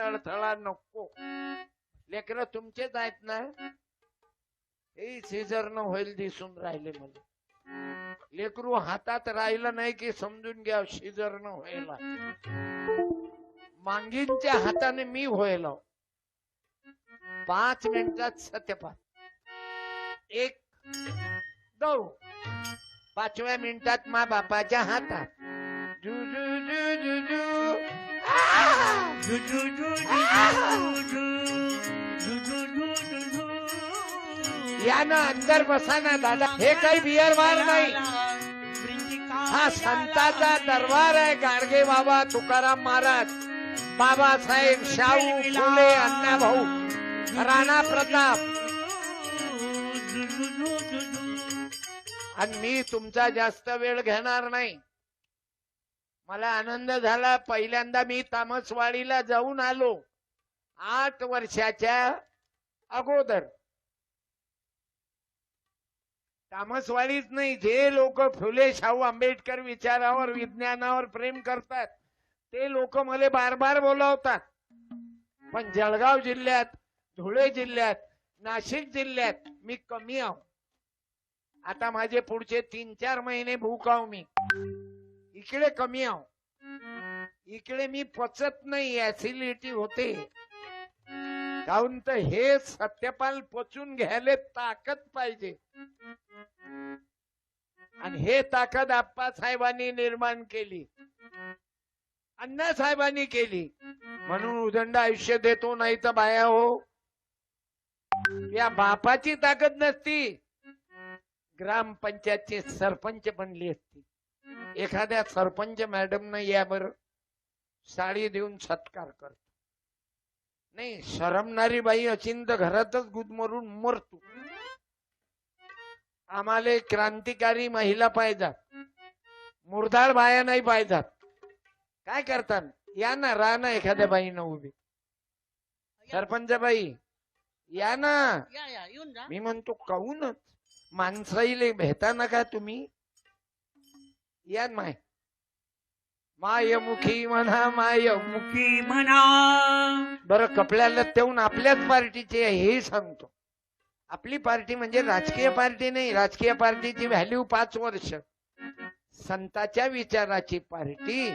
अडथळा नको. लेकर तुमचेच आहेत ना. हे सीझर न होईल दिसून राहिले मला. लेकरू हातात राहिलं नाही की समजून घ्या सीझर न व्हायला. मांगींच्या हाताने मी व्हायला. 5 मिनिटात सत्यपात. 1 2 5व्या मिनिटात मा बापाच्या हातात. या ना अंदर बसा ना दादा. हे काही बियर बार नाही. हा संतांचा दरबार आहे. गाडगे बाबा, तुकाराम महाराज, बाबासाहेब, शाहू फुले, अण्णाभाऊ, राणा प्रताप. आणि मी तुमचा जास्त वेळ घेणार नाही. मला आनंद झाला. पहिल्यांदा मी तामसवाडीला जाऊन आलो 8 वर्षाच्या अगोदर. तामसवाडीच नाही, जे लोक फुले शाहू आंबेडकर विचारावर विज्ञानावर प्रेम करतात ते लोक मला बार बार बोलावतात. पण जळगाव जिल्ह्यात, धुळे जिल्ह्यात, नाशिक जिल्ह्यात मी कमी आहो. आता माझे पुढचे 3-4 महिने भूक आहो मी. इकडे कमी आहो. इकडे मी पचत नाही, ऍसिडिटी होते. काहून तर हे सत्यपाल पचून घ्यायला ताकद पाहिजे. आणि हे ताकद आप्पासाहेबांनी निर्माण केली, अण्णासाहेबांनी केली. म्हणून उदंड आयुष्य देतो. नाही तर बाया हो, या बापाची ताकद नसती ग्रामपंचायतचे सरपंच बनली असती. एखाद्या सरपंच मॅडम न यावर साडी देऊन सत्कार करतो. नाही, शरमणारी बाई अचिंत घरातच गुदमरून मरतो. आम्हाला क्रांतिकारी महिला पाहिजात, मुरदार बाया नाही पाहिजात. काय करतात? या ना, राहा ना एखाद्या बाईनं उभी. सरपंच बाई या ना. मी म्हणतो काहूनच माणसाईले भेटा नका तुम्ही. या माय मायमुखी म्हणा, मायमुखी म्हणा. बरं, कपड्याला तेवून आपल्याच पार्टीचे हे सांगतो. आपली पार्टी म्हणजे राजकीय पार्टी नाही. राजकीय पार्टीची व्हॅल्यू 5 वर्ष. संतांच्या विचाराची पार्टी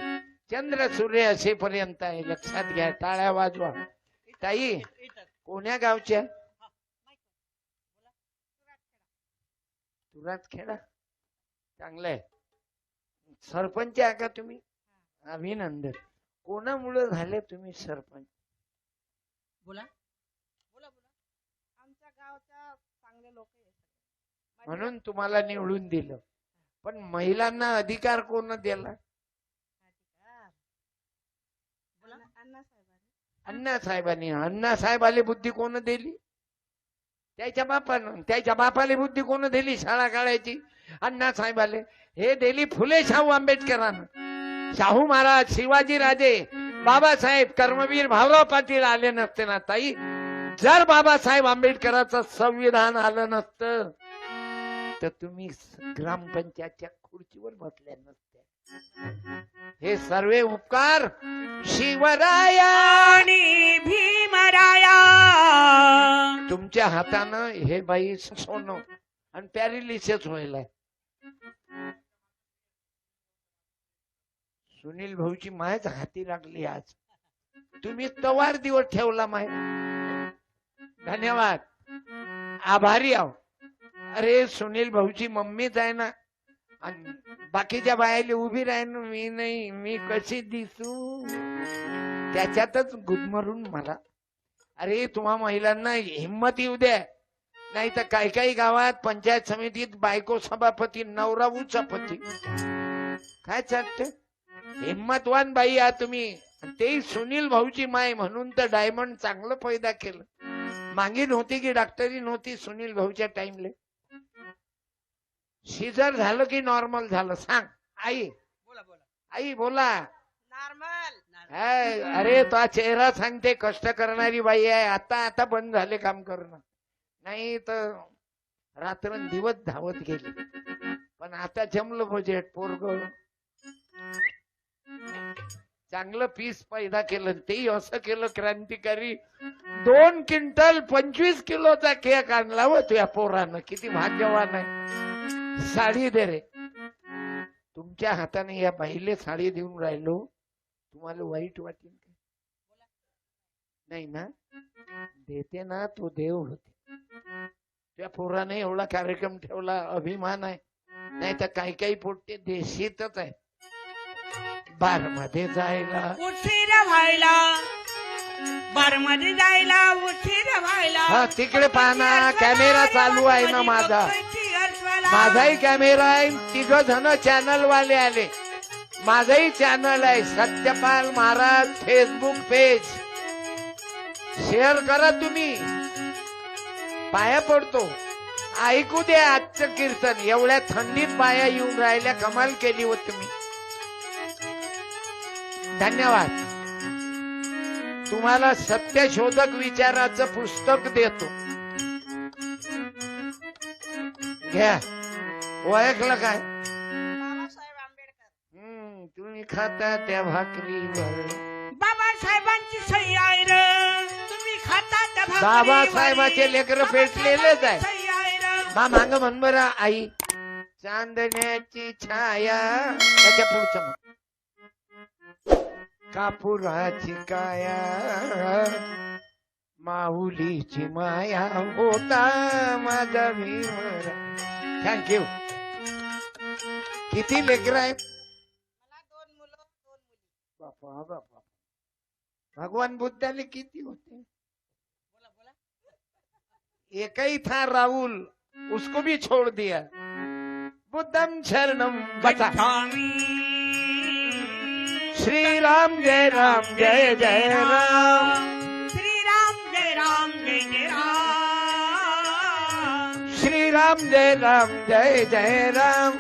चंद्र सूर्य असेपर्यंत आहे. लक्षात घ्या. टाळ्या वाजवा. ताई कोण्या गावच्या? तुराच खेळा. चांगलंय. सरपंच आहे का तुम्ही? अभिनंदन. कोणामुळे झाले तुम्ही सरपंच? बोला बोला बोला. आमच्या गावच्या चांगले लोक म्हणून तुम्हाला निवडून दिलं. पण महिलांना अधिकार कोण दिला? अण्णासाहेबांनी. अण्णासाहेबाला बुद्धी कोण दिली? त्याच्या बापानं. त्याच्या बापाला बुद्धी कोण दिली शाळा काढायची? अण्णासाहेबाले. हे दिली फुले शाहू आंबेडकरांना. शाहू महाराज, शिवाजी राजे, बाबासाहेब, कर्मवीर भाऊराव पाटील आले नसते ना ताई. जर बाबासाहेब आंबेडकरांचं संविधान आलं नसतं तर तुम्ही ग्रामपंचायतच्या खुर्चीवर बसल्या नसत्या. हे सर्व उपकार शिवराया आणि भीमराया तुमच्या हातानं हे बाई सोनं आणि पॅरिलिसिस व्हायलाय. सुनील भाऊची मायच हाती लागली आज. तुम्ही तवार दिवस ठेवला माय. धन्यवाद, आभारी आहो. अरे सुनील भाऊची मम्मीच आहे ना. आणि बाकीच्या बायाला उभी राह ना. मी नाही, मी कशी दिसू त्याच्यातच गुदमरून मला. अरे तुम्हा महिलांना हिम्मत येऊ द्या. नाही तर काही काही गावात पंचायत समितीत बायको सभापती, नवरा उचापती. काय चालते? हिम्मतवान बाई आ तुम्ही. ते सुनील भाऊची माय म्हणून तर डायमंड चांगलं पैदा केलं. मागी नव्हती की डॉक्टरी नव्हती सुनील भाऊच्या टाइमले? सीझर झालं की नॉर्मल झालं? सांग आई. बोला बोला. आई बोला. नॉर्मल. अरे तो चेहरा सांगते. कष्ट करणारी बाई आहे. आता आता बंद झाले काम करणं. नाही तर रात्रंदिवस धावत गेली. पण आता जमलं बजेट. पोरग चांगलं पीस पैदा केलं. तेही असं केलं क्रांतिकारी, 2 क्विंटल 25 किलोचा केक आणला व तुझ्या पोरानं. किती भाग्यवान आहे. साडी दे रे. तुमच्या हाताने या बाईले साडी देऊन राहिलो, तुम्हाला वाईट वाटेल का? नाही ना? देते ना, तो देव होते. त्या पोराने एवढा कार्यक्रम ठेवला, अभिमान आहे. नाही तर काही काही पोट्टे देशीतच आहे. बार मध्ये जायला उशीर व्हायला, बार मध्ये जायला उशीर व्हायला. हा तिकडे पाहना, कॅमेरा चालू आहे ना माझा. माझाही कॅमेरा आहे. 3 जण चॅनल वाले आले. माझाही चॅनल आहे, Satyapal Maharaj Facebook page. Share करा तुम्ही, पाया पडतो. ऐकू दे आजचं कीर्तन. एवढ्या थंडीत पाया येऊन राहिल्या, कमाल केली हो तुम्ही. धन्यवाद. तुम्हाला सत्यशोधक विचाराचं पुस्तक देतो, घ्या. ओळखलं काय? बाबासाहेब आंबेडकर. तुम्ही खाता त्या भाकरीवर बाबासाहेबांची सही आहे रे, तुम्ही खाता त्या भाकरीवर. बाबासाहेबाचे लेकर पेटलेलेच आहे. सही आहे रे. मा मांग म्हण बरं आई, चांदण्याची छाया. त्याच्या पुढचं म्हण, कापुराची काया, माऊलीची माया होता माझा भीमरा. थँक्यू. किती लेकर आहेत? मला 2 मुलं 2 मुली. बापा बापा. भगवान बुद्धाले किती होते? बोला बोला. एक ही था राहुल, उसको भी छोड़ दिया. बुद्धम शरणम बचा. श्री राम जय राम जय जय राम. श्री राम जय राम जय जय राम. श्री राम जय राम जय जय राम.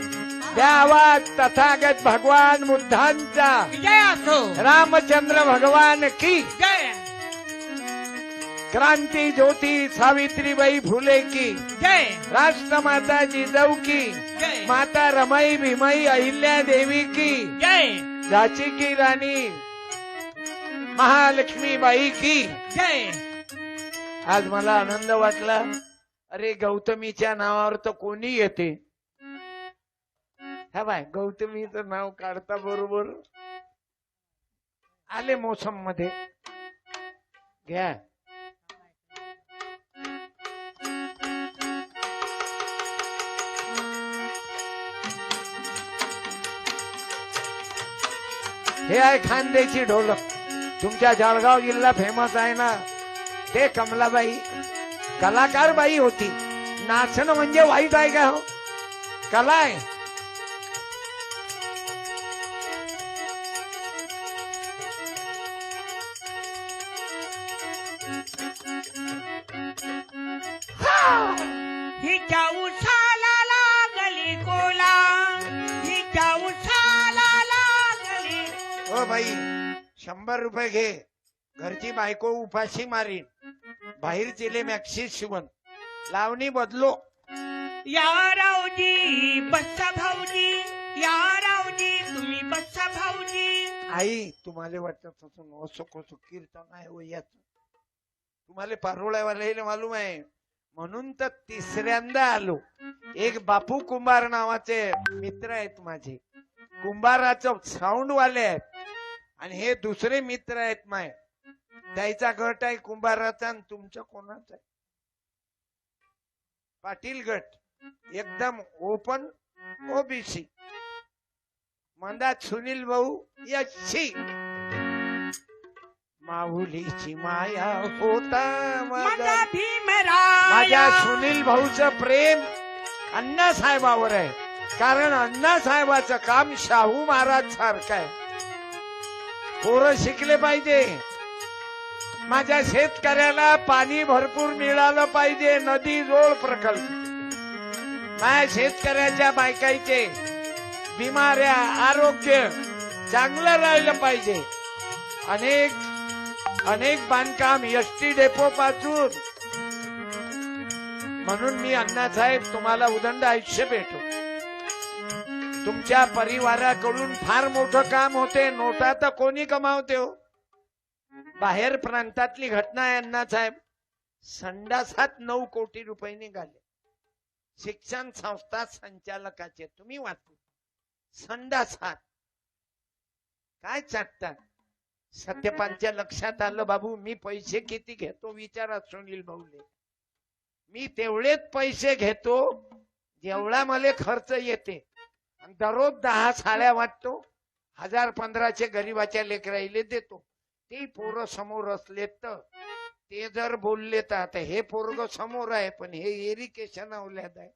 द्यावा तथागत भगवान बुद्धांचा जय असो. रामचंद्र भगवान की जय. क्रांती ज्योती सावित्रीबाई फुले की जय. राष्ट्रमाता जिजाऊ की जय. माता रमाई भीमाई अहिल्या देवी की जय. झांसी की राणी महालक्ष्मी बाई की जय. आज मला आनंद वाटला. अरे गौतमीच्या नावावर तर कोणी येते. हा बाय, गौतमीचं नाव काढता बरोबर आले मोसम मध्ये. घ्या. हे आहे खानदेशी ढोलक. तुमच्या जळगाव जिल्हा फेमस आहे ना, ते कमलाबाई कलाकार बाई होती. नाचणं म्हणजे वाईट आहे का? हो, कला आहे. हिच्या उसाला लागली कोला, हिच्या उसाला लागली. हो बाई, 100 रुपये घे. घरची बायको उपाशी मारीन. बाहेर चिले मॅक्सी शिवण, लावणी बदलो. या रावजी बस्सा भाऊजी, या रावजी तुम्ही बस्सा भाऊजी. आई, तुम्हाला वाटत असं असं कसं कीर्तन आहे हो याच? तुम्हाला पारोळ्यावाले मालूम आहे, म्हणून तर 3ऱ्यांदा आलो. एक बापू कुंभार नावाचे मित्र आहेत माझे, कुंभाराचं साऊंड वाले आहेत. आणि हे दुसरे मित्र आहेत माय, त्याचा गट आहे कुंभाराचा. आणि तुमचं कोणाचा आहे? पाटील गट. एकदम ओपन ओबीसी. मंदात सुनील भाऊ यशी. माऊलीची माया होता माझा भीमराव. माझ्या सुनील भाऊचं प्रेम अण्णासाहेबावर आहे. कारण अण्णासाहेबाचं काम शाहू महाराज सारखं आहे. पोरं शिकले पाहिजे. माझ्या शेतकऱ्याला पाणी भरपूर मिळालं पाहिजे. नदी जोड प्रकल्प. माझ्या शेतकऱ्याच्या बायकाईचे बिमाऱ्या आरोग्य चांगलं राहिलं पाहिजे. अनेक बांधकाम एसटी डेपो पासून. म्हणून मी अण्णासाहेब तुम्हाला उदंड आयुष्य भेटो. तुमच्या परिवाराकडून फार मोठं काम होते. नोटा तर कोणी कमावते हो. बाहेर प्रांतातली घटना आहे अण्णासाहेब. संडासात 9 कोटी रुपये निघाले. शिक्षण संस्था संचालकाचे तुम्ही वाचू. संडासात काय चाटतात. सत्यपानच्या लक्षात आलं, बाबू मी पैसे किती घेतो विचारा सुनील भाऊले. मी तेवढेच पैसे घेतो जेवढा मला खर्च येते. दररोज 10 साड्या वाटतो. 1000-1500 गरीबाच्या लेकराईले देतो. ते पोरं समोर असले तर ते जर बोलले तर आता हे पोरग समोर आहे पण हे इरिकेशन अवल्याद आहे.